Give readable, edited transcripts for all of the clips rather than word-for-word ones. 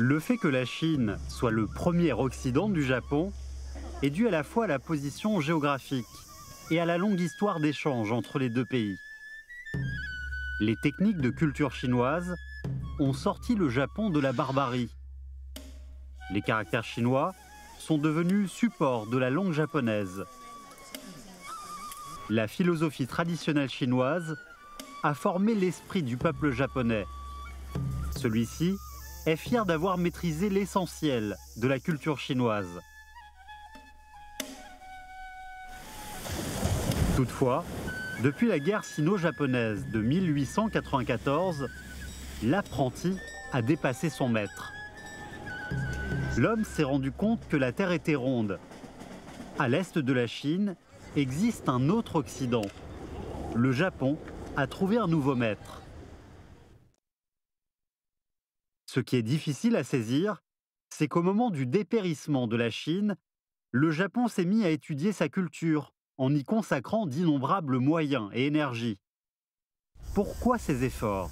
Le fait que la Chine soit le premier Occident du Japon est dû à la fois à la position géographique et à la longue histoire d'échanges entre les deux pays. Les techniques de culture chinoise ont sorti le Japon de la barbarie. Les caractères chinois sont devenus support de la langue japonaise. La philosophie traditionnelle chinoise a formé l'esprit du peuple japonais. Celui-ci est fier d'avoir maîtrisé l'essentiel de la culture chinoise. Toutefois, depuis la guerre sino-japonaise de 1894, l'apprenti a dépassé son maître. L'homme s'est rendu compte que la Terre était ronde. À l'est de la Chine existe un autre Occident. Le Japon a trouvé un nouveau maître. Ce qui est difficile à saisir, c'est qu'au moment du dépérissement de la Chine, le Japon s'est mis à étudier sa culture en y consacrant d'innombrables moyens et énergies. Pourquoi ces efforts ?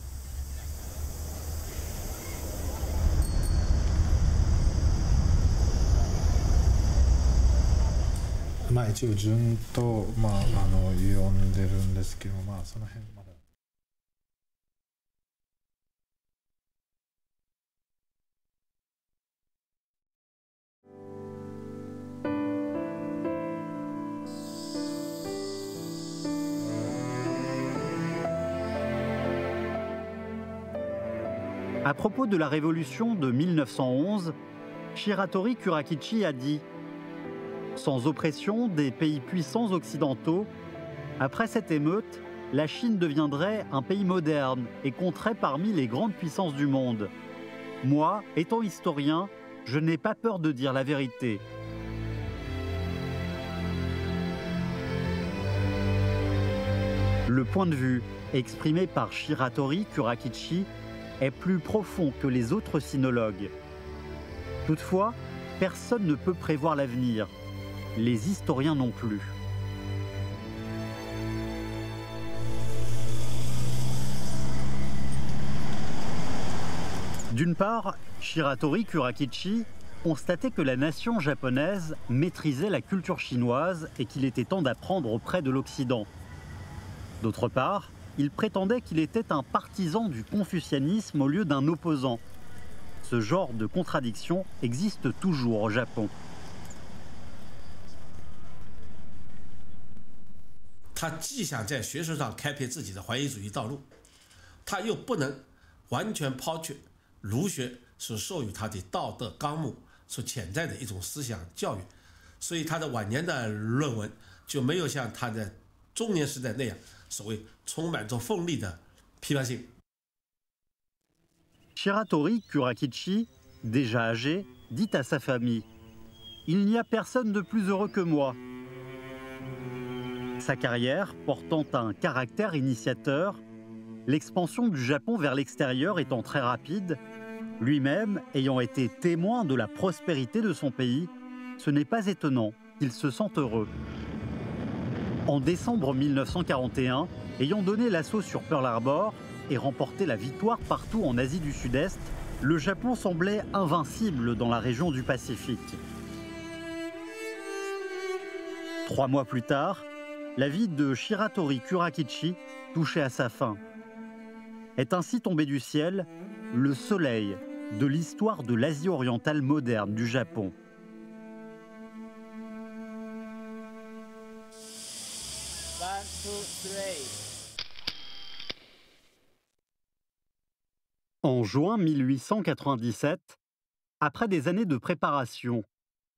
À propos de la révolution de 1911, Shiratori Kurakichi a dit « Sans oppression des pays puissants occidentaux, après cette émeute, la Chine deviendrait un pays moderne et compterait parmi les grandes puissances du monde. Moi, étant historien, je n'ai pas peur de dire la vérité. » Le point de vue exprimé par Shiratori Kurakichi est plus profond que les autres sinologues. Toutefois, personne ne peut prévoir l'avenir, les historiens non plus. D'une part, Shiratori Kurakichi constatait que la nation japonaise maîtrisait la culture chinoise et qu'il était temps d'apprendre auprès de l'Occident. D'autre part, il prétendait qu'il était un partisan du confucianisme au lieu d'un opposant. Ce genre de contradiction existe toujours au Japon. 他既想在学术上开辟自己的怀疑主义道路，他又不能完全抛却儒学所授予他的道德纲目所潜在的一种思想教育，所以他的晚年的论文就没有像他的中年时代那样所谓充满着锋利的批判性。 Shiratori Kurakichi, déjà âgé, dit à sa famille « Il n'y a personne de plus heureux que moi ». Sa carrière portant un caractère initiateur, l'expansion du Japon vers l'extérieur étant très rapide, lui-même ayant été témoin de la prospérité de son pays, ce n'est pas étonnant qu'il se sente heureux. En décembre 1941, ayant donné l'assaut sur Pearl Harbor et remporté la victoire partout en Asie du Sud-Est, le Japon semblait invincible dans la région du Pacifique. 3 mois plus tard, la vie de Shiratori Kurakichi touchait à sa fin. Est ainsi tombé du ciel le soleil de l'histoire de l'Asie orientale moderne du Japon. En juin 1897, après des années de préparation,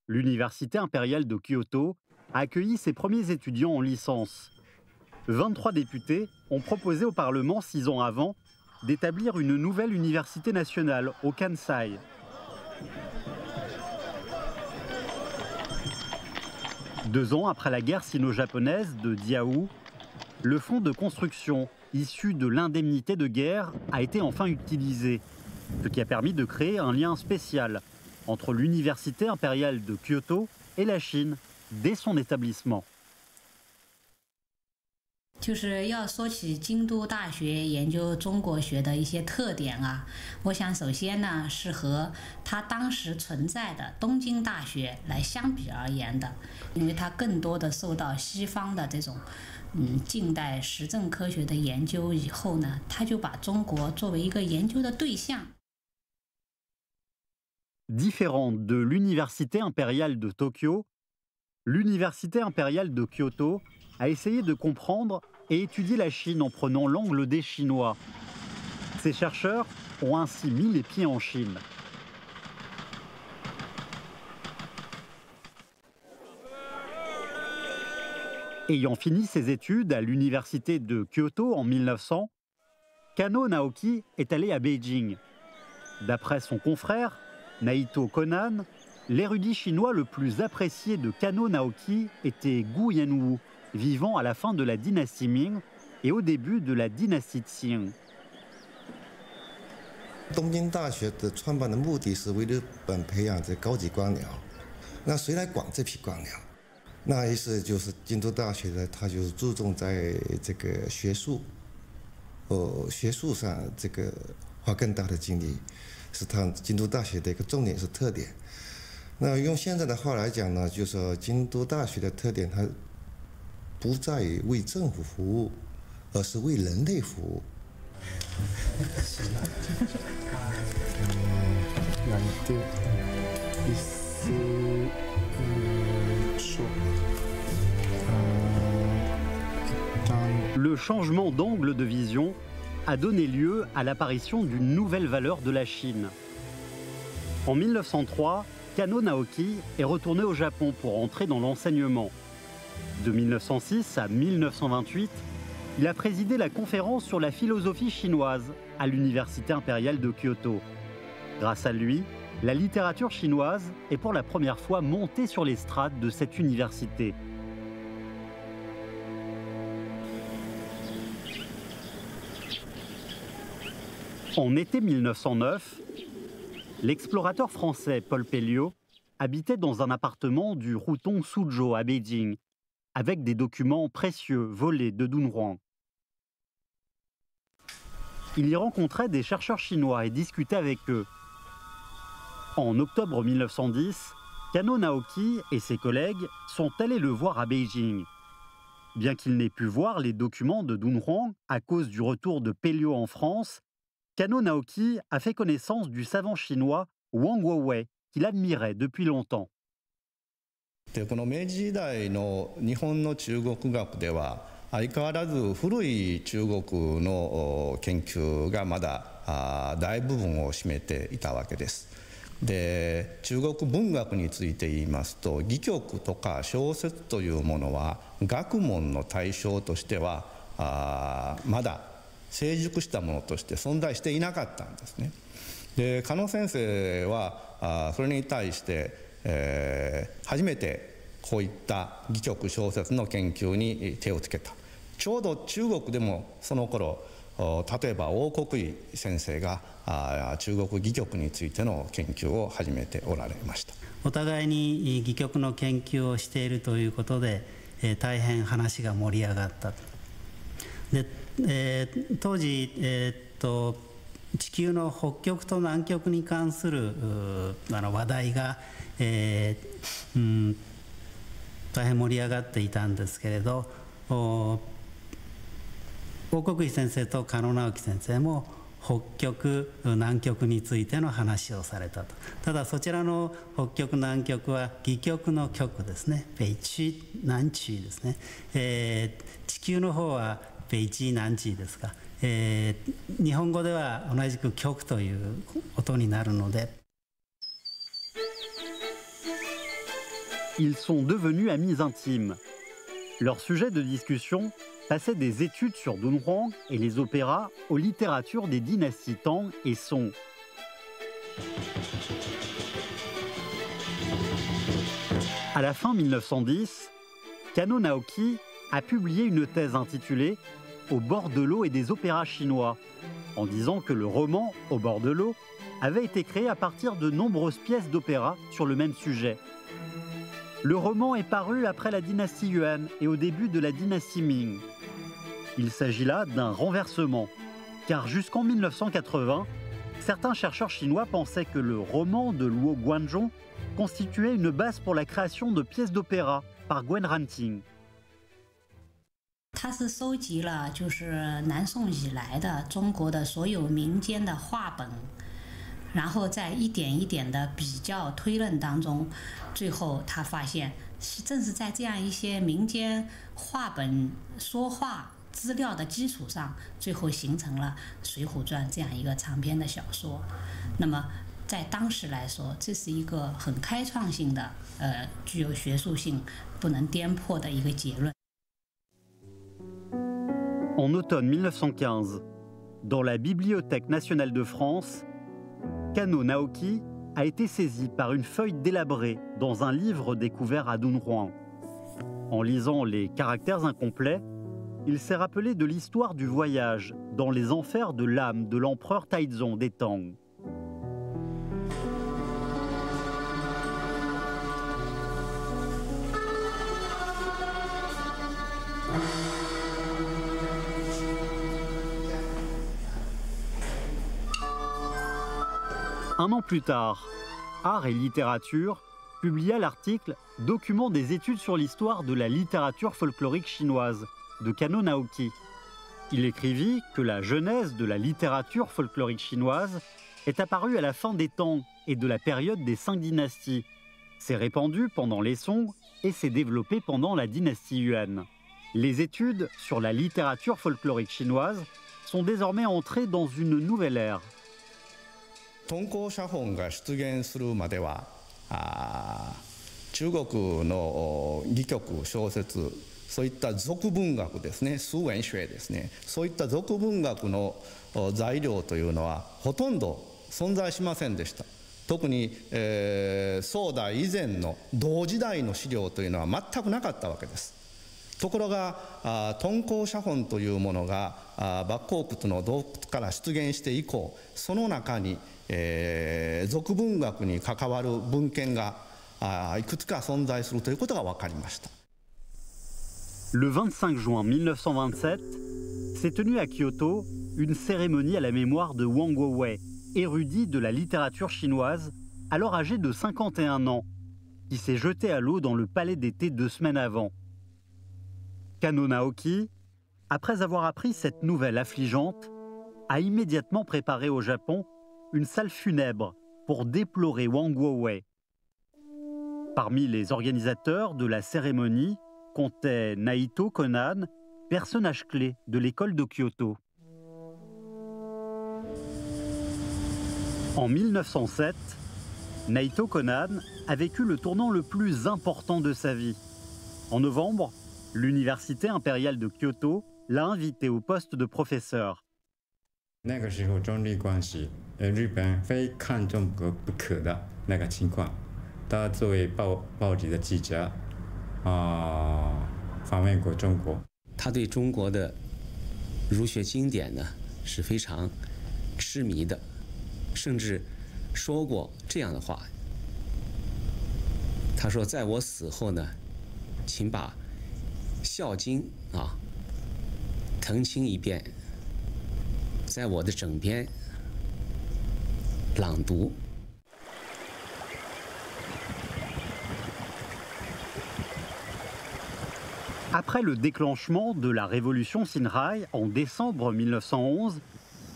l'Université impériale de Kyoto a accueilli ses premiers étudiants en licence. 23 députés ont proposé au Parlement 6 ans avant d'établir une nouvelle université nationale au Kansai. Deux ans après la guerre sino-japonaise de Diaoyu, le fonds de construction issu de l'indemnité de guerre a été enfin utilisé, ce qui a permis de créer un lien spécial entre l'Université impériale de Kyoto et la Chine dès son établissement. 就是要说起京都大学研究中国学的一些特点啊，我想首先呢是和它当时存在的东京大学来相比而言的，因为它更多的受到西方的这种近代实证科学的研究以后呢，它就把中国作为一个研究的对象。Différente de l'université impériale de Tokyo, l'université impériale de Kyoto a essayé de comprendre et étudier la Chine en prenant l'angle des Chinois. Ces chercheurs ont ainsi mis les pieds en Chine. Ayant fini ses études à l'université de Kyoto en 1900, Kano Naoki est allé à Beijing. D'après son confrère, Naito Konan, l'érudit chinois le plus apprécié de Kano Naoki était Gu Yanwu, vivant à la fin de la dynastie Ming et au début de la dynastie Qing. 东京大学的创办的目的是为日本培养这高级官僚，那谁来管这批官僚？那意思就是京都大学呢，它就是注重在这个学术上这个花更大的精力，是它京都大学的一个重点是特点。那用现在的话来讲呢，就是说京都大学的特点，它不在于为政府服务，而是为人类服务。Le changement d'angle de vision a donné lieu à l'apparition d'une nouvelle valeur de la Chine. En 1903, Kano Naoki est retourné au Japon pour entrer dans l'enseignement. De 1906 à 1928, il a présidé la conférence sur la philosophie chinoise à l'Université impériale de Kyoto. Grâce à lui, la littérature chinoise est pour la première fois montée sur l'estrade de cette université. En été 1909, l'explorateur français Paul Pelliot habitait dans un appartement du Routon Suzhou à Beijing, avec des documents précieux volés de Dunhuang. Il y rencontrait des chercheurs chinois et discutait avec eux. En octobre 1910, Kano Naoki et ses collègues sont allés le voir à Beijing. Bien qu'il n'ait pu voir les documents de Dunhuang à cause du retour de Pelliot en France, Kano Naoki a fait connaissance du savant chinois Wang Weiwei, qu'il admirait depuis longtemps. でこの明治時代の日本の中国学では相変わらず古い中国の研究がまだ大部分を占めていたわけです。で中国文学について言いますと戯曲とか小説というものは学問の対象としてはまだ成熟したものとして存在していなかったんですね。で加納先生はそれに対して初めてこういった戯曲小説の研究に手をつけた。ちょうど中国でもその頃例えば王国維先生が中国戯曲についての研究を始めておられました。お互いに戯曲の研究をしているということで、大変話が盛り上がったで、当時、地球の北極と南極に関する話題が、大変盛り上がっていたんですけれど、王国維先生と加納直樹先生も北極南極についての話をされたと。ただそちらの北極南極は戯曲の極ですね、北地南地ですね、地球の方は北地南地ですが、日本語では同じく極という音になるので。Ils sont devenus amis intimes. Leur sujet de discussion passait des études sur Dunhuang et les opéras aux littératures des dynasties Tang et Song. À la fin 1910, Kano Naoki a publié une thèse intitulée « Au bord de l'eau et des opéras chinois », en disant que le roman « Au bord de l'eau » avait été créé à partir de nombreuses pièces d'opéra sur le même sujet. Le roman est paru après la dynastie Yuan et au début de la dynastie Ming. Il s'agit là d'un renversement, car jusqu'en 1980, certains chercheurs chinois pensaient que le roman de Luo Guanzhong constituait une base pour la création de pièces d'opéra par Gwen Ranting. 他是收集了南宋以来的中国的所有民间的话本，然后在一点一点的比较推论当中，最后他发现，正是在这样一些民间话本说话资料的基础上，最后形成了《水浒传》这样一个长篇的小说。那么在当时来说，这是一个很开创性的，具有学术性、不能颠破的一个结论。En automne 1915, dans la Bibliothèque nationale de France, Kano Naoki a été saisi par une feuille délabrée dans un livre découvert à Dunhuang. En lisant les caractères incomplets, il s'est rappelé de l'histoire du voyage dans les enfers de l'âme de l'empereur Taizong des Tang. Un an plus tard, Art et littérature publia l'article « Document des études sur l'histoire de la littérature folklorique chinoise » de Kano Naoki. Il écrivit que la genèse de la littérature folklorique chinoise est apparue à la fin des Tang et de la période des 5 dynasties, s'est répandue pendant les Song et s'est développée pendant la dynastie Yuan. Les études sur la littérature folklorique chinoise sont désormais entrées dans une nouvelle ère. 敦煌写本が出現するまでは中国の戯曲小説そういった俗文学ですね数文学ですねそういった俗文学の材料というのはほとんど存在しませんでした。特に、宋代以前の同時代の資料というのは全くなかったわけです。ところが敦煌写本というものが莫高窟の洞窟から出現して以降その中に俗文学に関わる文献がいくつか存在するということが分かりました。Le 25 juin 1927, s'est tenue à Kyoto une cérémonie à la mémoire de Wang Guowei, érudit de la littérature chinoise, alors âgé de 51 ans, qui s'est jeté à l'eau dans le palais d'été 2 semaines avant. Kano Naoki, après avoir appris cette nouvelle affligeante, a immédiatement préparé au Japon une salle funèbre pour déplorer Wang Guowei. Parmi les organisateurs de la cérémonie comptait Naito Konan, personnage clé de l'école de Kyoto. En 1907, Naito Konan a vécu le tournant le plus important de sa vie. En novembre, l'université impériale de Kyoto l'a invité au poste de professeur. 那个时候中日关系，日本非看中国不可的那个情况，他作为报纸的记者，访问过中国。他对中国的儒学经典呢是非常痴迷的，甚至说过这样的话。他说：“在我死后呢，请把《孝经》誊清一遍，在我的枕边朗读。” Après le déclenchement de la révolution Xinhai en décembre 1911,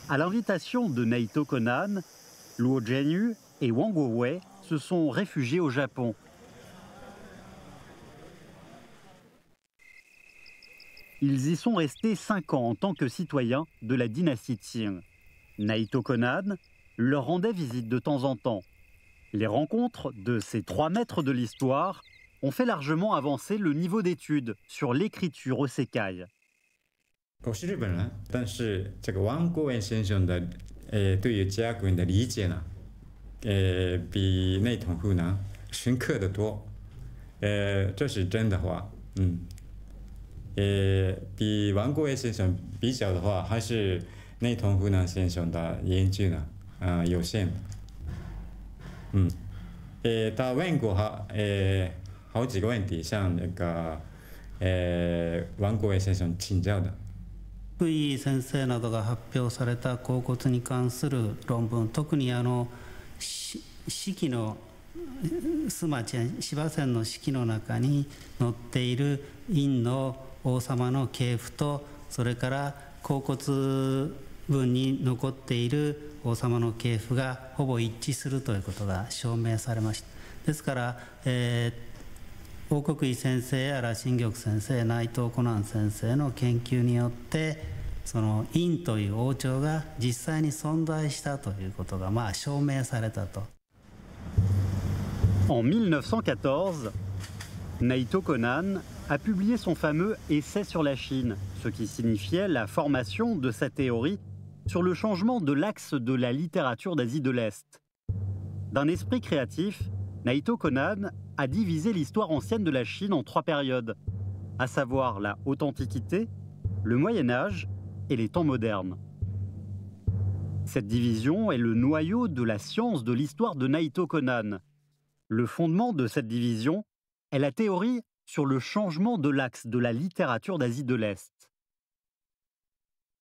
à l'invitation de Naito Konan, Luo Jianyu et Wang Guowei se sont réfugiés au Japon. Ils y sont restés 5 ans en tant que citoyens de la dynastie Qing. Naito Konan leur rendait visite de temps en temps. Les rencontres de ces 3 maîtres de l'histoire ont fait largement avancer le niveau d'études sur l'écriture au Sekai. 我是日本人，但是这个王国维先生的对于甲骨文的理解呢，比内藤户呢深刻的多。这是真的话，比王国维先生比较的话，还是内藤户呢先生的研究呢，有限的。他问过好几个问题，向那个王国维先生请教的。福井先生などが発表された甲骨に関する論文、特に四季の須町芝線の四季の中に載っている殷の王様の系譜と、それから甲骨文に残っている王様の系譜がほぼ一致するということが証明されました。ですから、王国維先生やら新玉先生、内藤湖南先生の研究によって、その殷という王朝が実際に存在したということが証明されたと。En 1914, Naito Konan a publié son fameux Essai sur la Chine, ce qui signifiait la formation de sa théorie sur le changement de l'axe de la littérature d'Asie de l'Est. D'un esprit créatif, Naito Konan a divisé l'histoire ancienne de la Chine en 3 périodes, à savoir la Haute Antiquité, le Moyen Âge et les temps modernes. Cette division est le noyau de la science de l'histoire de Naito Konan. Le fondement de cette division est la théorie sur le changement de l'axe de la littérature d'Asie de l'Est.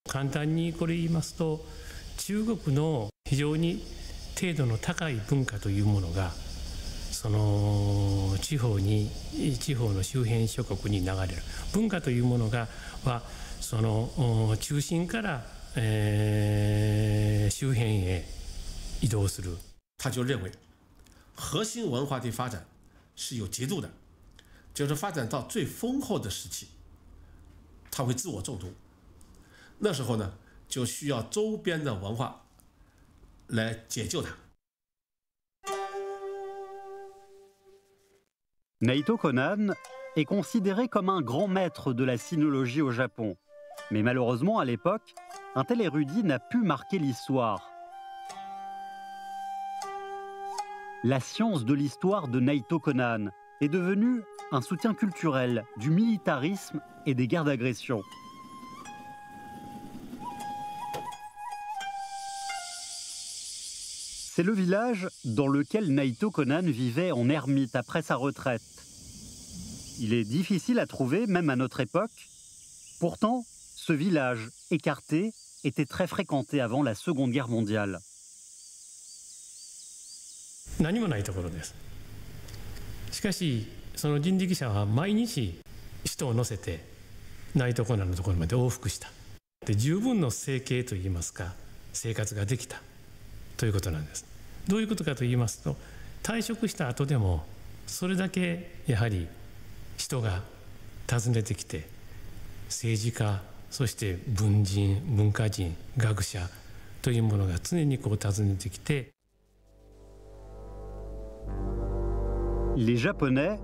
簡単にこれ言いますと、中国の非常に程度の高い文化というものがその地方の周辺諸国に流れる文化というものがその中心から、周辺へ移動する。他就认为核心文化的发展是有节度的，就是发展到最丰厚的时期，它会自我中毒。那时候呢，就需要周边的文化来解救它。Naito Konan est considéré comme un grand maître de la sinologie au Japon. Mais malheureusement, à l'époque, un tel érudit n'a pu marquer l'histoire. La science de l'histoire de Naito Konan est devenue un soutien culturel du militarisme et des guerres d'agression. C'est le village dans lequel Naito Konan vivait en ermite après sa retraite. Il est difficile à trouver, même à notre époque. Pourtant, ce village écarté était très fréquenté avant la Seconde Guerre mondiale. 何もないところです。しかしその人力車は毎日人を乗せてナイトコナンのところまで往復した。で十分の生計といいますか生活ができたということなんです。どういうことかと言いますと、退職した後でもそれだけやはり人が訪ねてきて、政治家そして文人文化人学者というものが常にこう訪ねてきて。Les Japonais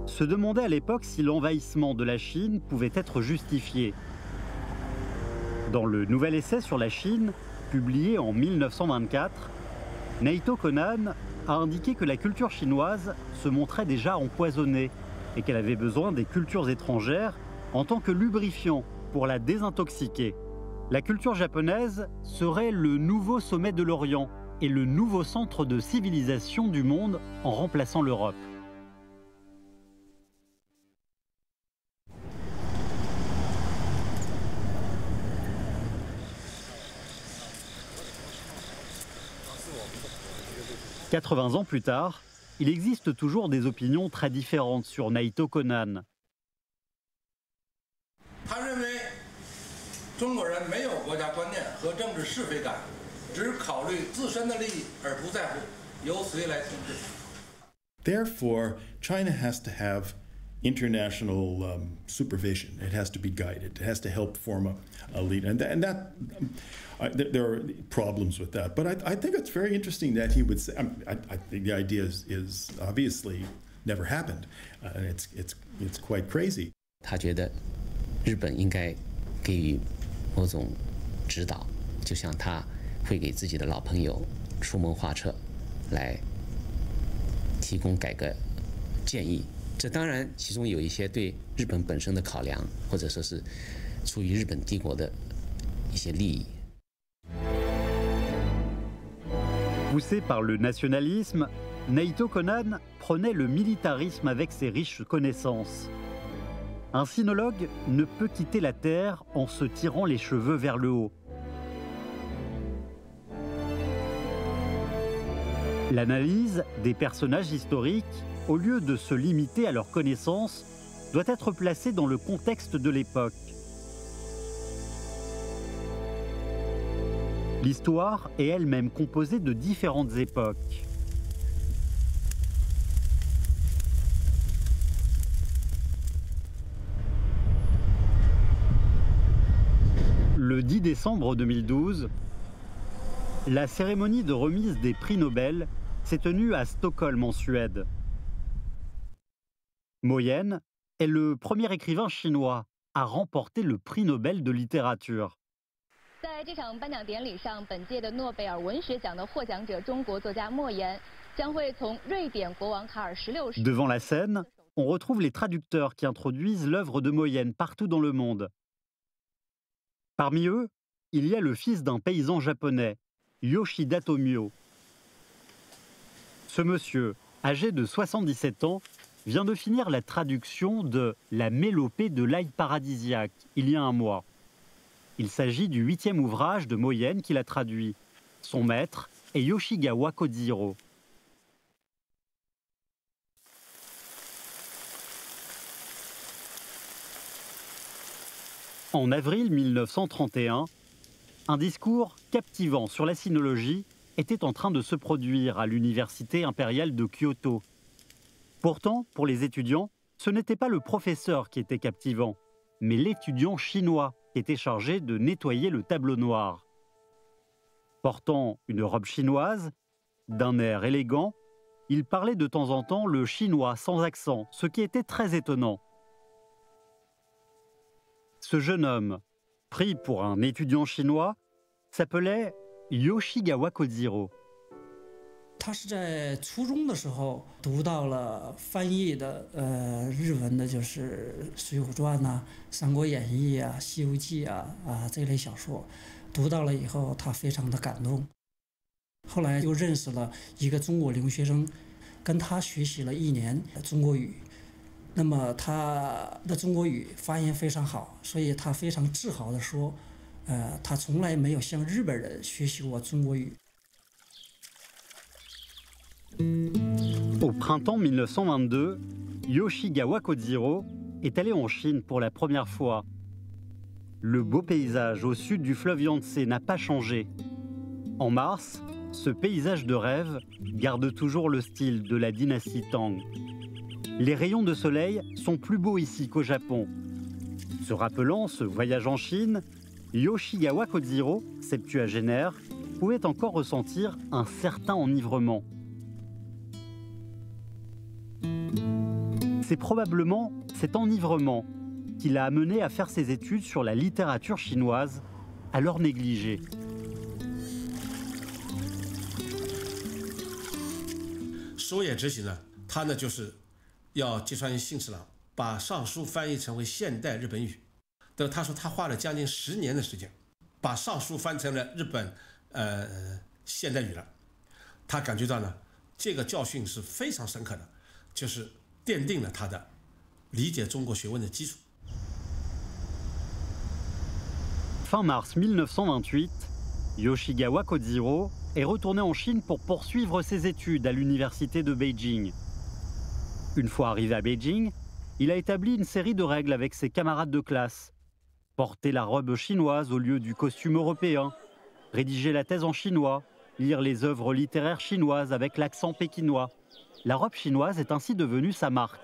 se demandaient à l'époque si l'envahissement de la Chine pouvait être justifié. Dans le nouvel essai sur la Chine, publié en 1924, Naito Konan a indiqué que la culture chinoise se montrait déjà empoisonnée et qu'elle avait besoin des cultures étrangères en tant que lubrifiant pour la désintoxiquer. La culture japonaise serait le nouveau sommet de l'Orient et le nouveau centre de civilisation du monde en remplaçant l'Europe. « 80 ans plus tard, il existe toujours des opinions très différentes sur Naito Konan. 他认为中国人没有国家观念和政治是非感，只考虑自身的利益而不在乎由谁来统治。 Therefore, China has to have international supervision. It has to be guided. It has to help form a lead. And that there are problems with that. But I think it's very interesting that he would say, I think the idea is obviously never happened. And it's quite crazy. 他觉得日本应该给予某种指导，就像他会给自己的老朋友出谋划策，来提供改革建议。这当然其中有一些对日本本身的考量，或者说是出于日本帝国的一些利益。 Poussé par le nationalisme, Naito Konan prenait le militarisme avec ses riches connaissances. Un sinologue ne peut quitter la Terre en se tirant les cheveux vers le haut. L'analyse des personnages historiques, au lieu de se limiter à leurs connaissances, doit être placée dans le contexte de l'époque. L'histoire est elle-même composée de différentes époques. Le 10 décembre 2012, la cérémonie de remise des prix Nobel s'est tenue à Stockholm en Suède. Mo Yan est le premier écrivain chinois à remporter le prix Nobel de littérature. Devant la scène, on retrouve les traducteurs qui introduisent l'œuvre de Mo Yan partout dans le monde. Parmi eux, il y a le fils d'un paysan japonais, Yoshida Tomio. Ce monsieur, âgé de 77 ans, vient de finir la traduction de La Mélopée de l'ail paradisiaque, il y a un mois. Il s'agit du 8e ouvrage de Mo Yan qu'il a traduit. Son maître est Yoshigawa Kojiro. En avril 1931, un discours captivant sur la sinologie était en train de se produire à l'université impériale de Kyoto. Pourtant, pour les étudiants, ce n'était pas le professeur qui était captivant, mais l'étudiant chinois qui était chargé de nettoyer le tableau noir. Portant une robe chinoise, d'un air élégant, il parlait de temps en temps le chinois sans accent, ce qui était très étonnant. Ce jeune homme, pris pour un étudiant chinois, s'appelait Yoshigawa Kojiro. 他是在初中的时候读到了翻译的日文的，就是《水浒传》呐、《三国演义》啊、《西游记》啊这类小说，读到了以后，他非常的感动。后来又认识了一个中国留学生，跟他学习了1年中国语。那么他的中国语发音非常好，所以他非常自豪地说，他从来没有向日本人学习过中国语。 Au printemps 1922, Yoshigawa Kojiro est allé en Chine pour la première fois. Le beau paysage au sud du fleuve Yangtze n'a pas changé. En mars, ce paysage de rêve garde toujours le style de la dynastie Tang. Les rayons de soleil sont plus beaux ici qu'au Japon. Se rappelant ce voyage en Chine, Yoshigawa Kojiro, septuagénaire, pouvait encore ressentir un certain enivrement. C'est probablement cet enivrement qui l'a amené à faire ses études sur la littérature chinoise, alors négligée. 苏野之行呢，他呢就是要芥川幸次郎把尚书翻译成为现代日本语。但他说他花了将近10年的时间，把尚书翻成了日本现代语了。他感觉到呢，这个教训是非常深刻的，就是奠定了他的理解中国学问的基础。 Fin mars 1928, Yoshigawa Kojiro est retourné en Chine pour poursuivre ses études à l'université de Beijing. Une fois arrivé à Beijing, il a établi une série de règles avec ses camarades de classe. Porter la robe chinoise au lieu du costume européen, rédiger la thèse en chinois, lire les œuvres littéraires chinoises avec l'accent pékinois. La robe chinoise est ainsi devenue sa marque.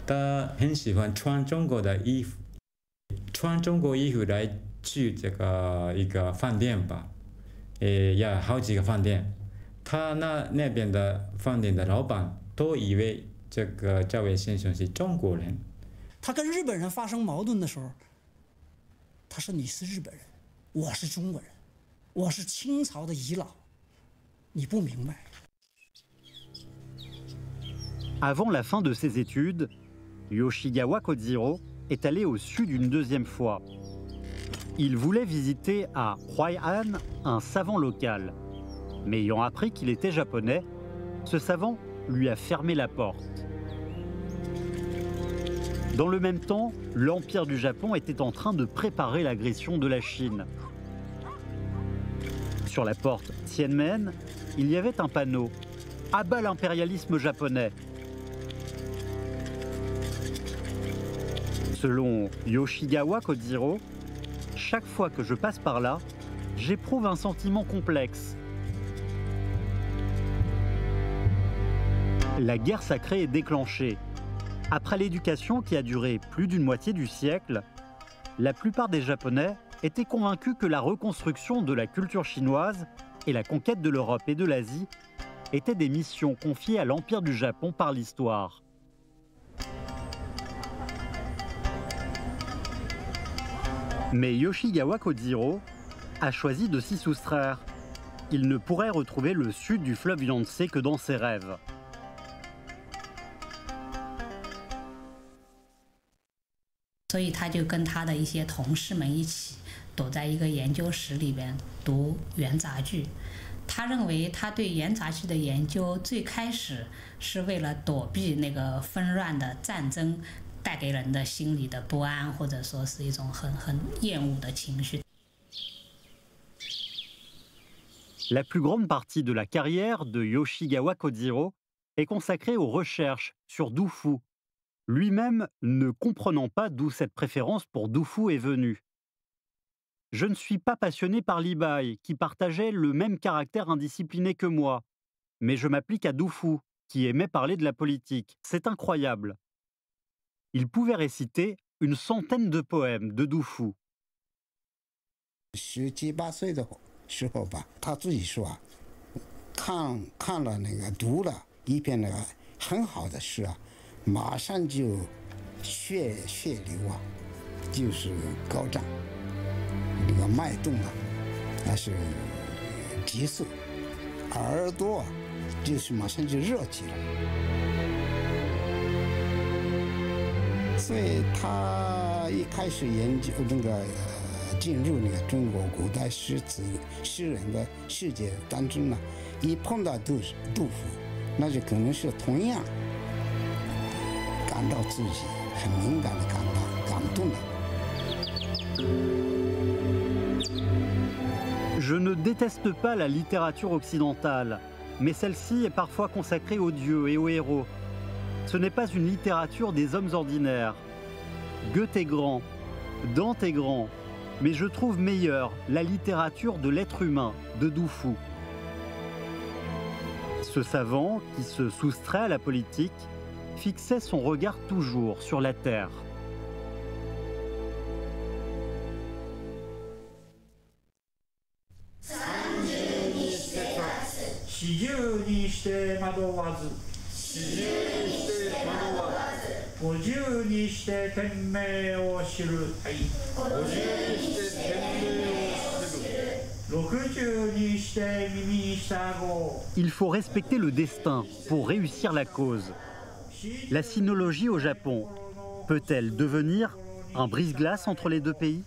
他很喜欢穿中国的衣服，穿中国衣服来去这个一个饭店吧，要好几个饭店，他那边的饭店的老板都以为这个这位先生是中国人。他跟日本人发生矛盾的时候，他说：“你是日本人，我是中国人，我是清朝的遗老，你不明白。” Avant la fin de ses études, Yoshigawa Kojiro est allé au sud une deuxième fois. Il voulait visiter à Huai'an un savant local. Mais ayant appris qu'il était japonais, ce savant lui a fermé la porte. Dans le même temps, l'Empire du Japon était en train de préparer l'agression de la Chine. Sur la porte Tianmen, il y avait un panneau « À bas l'impérialisme japonais ». Selon Yoshigawa Kojiro, chaque fois que je passe par là, j'éprouve un sentiment complexe. La guerre sacrée est déclenchée. Après l'éducation qui a duré plus d'une moitié du siècle, la plupart des Japonais étaient convaincus que la reconstruction de la culture chinoise et la conquête de l'Europe et de l'Asie étaient des missions confiées à l'Empire du Japon par l'histoire. Mais Yoshigawa Kojiro a choisi de s'y soustraire. Il ne pourrait retrouver le sud du fleuve Yangtze que dans ses rêves. Donc il a跟他的一些同事们一起躲在一个研究室里边读元杂剧。他认为他对元杂剧的研究最开始是为了躲避那个纷乱的战争带给人的心理的不安，或者说是一种很厌恶的情绪。La plus grande partie de la carrière de Yoshigawa Kojiro est consacrée aux recherches sur Du Fu, lui-même ne comprenant pas d'où cette préférence pour Du Fu est venue. Je ne suis pas passionné par Li Bai, qui partageait le même caractère indiscipliné que moi, mais je m'applique à Du Fu, qui aimait parler de la politique. C'est incroyable. Il pouvait réciter une centaine de poèmes de Du Fu. 17、18岁的时候吧，他自己说啊，看了那个读了一篇那个很好的诗啊，马上就血流啊，就是高涨，那个脉动啊，那是急速，耳朵啊，就是马上就热起来。所以他一开始研究那个进入那个中国古代诗人的世界当中呢，一碰到杜甫，那就可能是同样感到自己很敏感的感动的。Je ne déteste pas la littérature occidentale, mais celle-ci est parfois consacrée aux dieux et aux héros. Ce n'est pas une littérature des hommes ordinaires. Goethe est grand, Dante est grand, mais je trouve meilleure la littérature de l'être humain, de Du Fu. Ce savant, qui se soustrait à la politique, fixait son regard toujours sur la terre. Il faut respecter le destin pour réussir la cause. La sinologie au Japon peut-elle devenir un brise-glace entre les deux pays ?